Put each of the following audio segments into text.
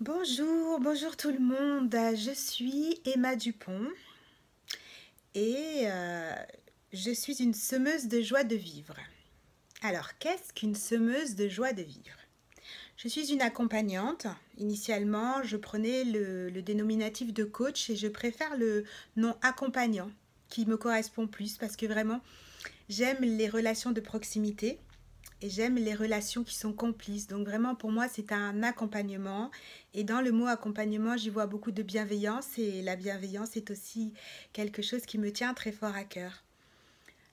Bonjour tout le monde. Je suis Emma Dupont et je suis une semeuse de joie de vivre. Alors, qu'est-ce qu'une semeuse de joie de vivre? Je suis une accompagnante. Initialement, je prenais le dénominatif de coach et je préfère le nom accompagnant qui me correspond plus parce que vraiment, j'aime les relations de proximité. Et j'aime les relations qui sont complices. Donc vraiment, pour moi, c'est un accompagnement. Et dans le mot accompagnement, j'y vois beaucoup de bienveillance. Et la bienveillance est aussi quelque chose qui me tient très fort à cœur.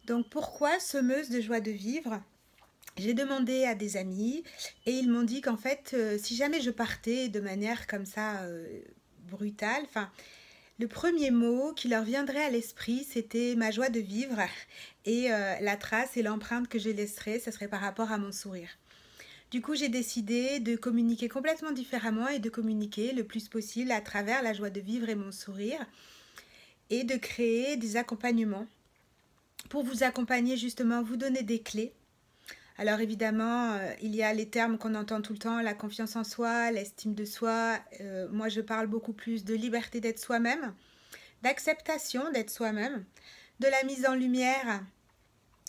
Donc pourquoi semeuse de joie de vivre? J'ai demandé à des amis et ils m'ont dit qu'en fait, si jamais je partais de manière comme ça brutale, enfin, le premier mot qui leur viendrait à l'esprit, c'était ma joie de vivre et la trace et l'empreinte que je laisserais, ce serait par rapport à mon sourire. Du coup, j'ai décidé de communiquer complètement différemment et de communiquer le plus possible à travers la joie de vivre et mon sourire et de créer des accompagnements pour vous accompagner justement, vous donner des clés. Alors évidemment, il y a les termes qu'on entend tout le temps, la confiance en soi, l'estime de soi. Moi, je parle beaucoup plus de liberté d'être soi-même, d'acceptation d'être soi-même, de la mise en lumière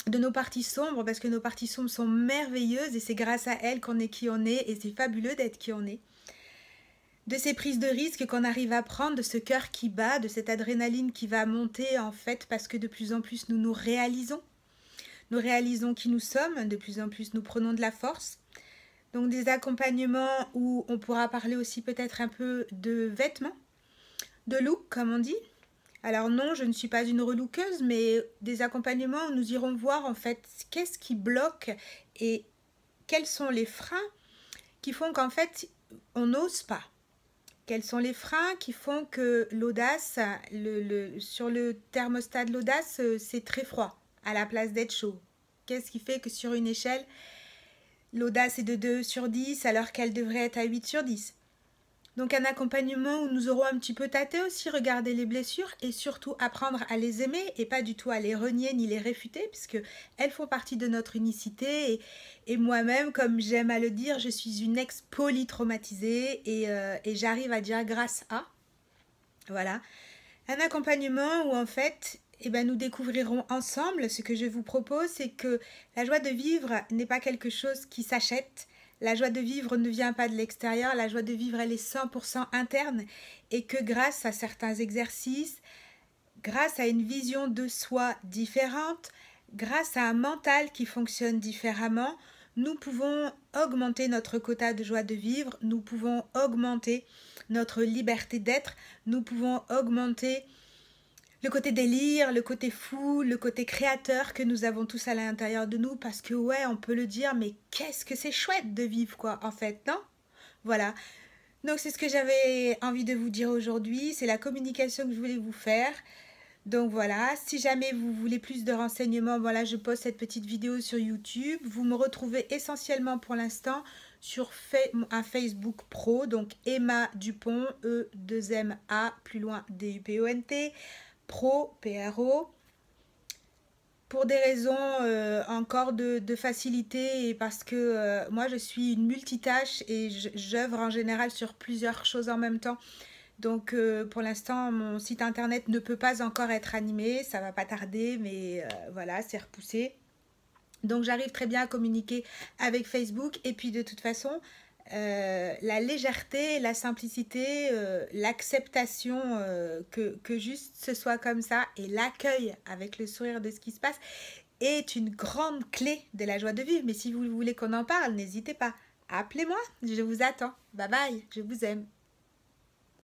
de nos parties sombres, parce que nos parties sombres sont merveilleuses et c'est grâce à elles qu'on est qui on est et c'est fabuleux d'être qui on est. De ces prises de risques qu'on arrive à prendre, de ce cœur qui bat, de cette adrénaline qui va monter en fait parce que de plus en plus nous nous réalisons. Nous réalisons qui nous sommes, de plus en plus nous prenons de la force. Donc des accompagnements où on pourra parler aussi peut-être un peu de vêtements, de look comme on dit. Alors non, je ne suis pas une relookeuse, mais des accompagnements où nous irons voir en fait qu'est-ce qui bloque et quels sont les freins qui font qu'en fait on n'ose pas. Quels sont les freins qui font que l'audace, sur le thermostat de l'audace, c'est très froid à la place d'être chaud? Qu'est-ce qui fait que sur une échelle, l'audace est de 2 sur 10 alors qu'elle devrait être à 8 sur 10? Donc un accompagnement où nous aurons un petit peu tâté aussi, regarder les blessures et surtout apprendre à les aimer et pas du tout à les renier ni les réfuter puisque elles font partie de notre unicité et moi-même, comme j'aime à le dire, je suis une ex-polytraumatisée et j'arrive à dire grâce à. Voilà. Un accompagnement où en fait, nous découvrirons ensemble. Ce que je vous propose, c'est que la joie de vivre n'est pas quelque chose qui s'achète. La joie de vivre ne vient pas de l'extérieur, la joie de vivre elle est 100% interne et que grâce à certains exercices, grâce à une vision de soi différente, grâce à un mental qui fonctionne différemment, nous pouvons augmenter notre quota de joie de vivre, nous pouvons augmenter notre liberté d'être, nous pouvons augmenter le côté délire, le côté fou, le côté créateur que nous avons tous à l'intérieur de nous parce que ouais, on peut le dire, mais qu'est-ce que c'est chouette de vivre quoi, en fait, non? Voilà. Donc c'est ce que j'avais envie de vous dire aujourd'hui, c'est la communication que je voulais vous faire. Donc voilà, si jamais vous voulez plus de renseignements, voilà, je poste cette petite vidéo sur YouTube. Vous me retrouvez essentiellement pour l'instant sur un Facebook pro, donc Emma Dupont, E2MA, plus loin D-U-P-O-N-T. Pro, PRO, pour des raisons encore de facilité et parce que moi je suis une multitâche et j'œuvre en général sur plusieurs choses en même temps. Donc pour l'instant mon site internet ne peut pas encore être animé, ça va pas tarder mais voilà, c'est repoussé. Donc j'arrive très bien à communiquer avec Facebook et puis de toute façon la légèreté, la simplicité, l'acceptation que juste ce soit comme ça et l'accueil avec le sourire de ce qui se passe est une grande clé de la joie de vivre. Mais si vous voulez qu'on en parle, n'hésitez pas. Appelez-moi, je vous attends. Bye bye, je vous aime.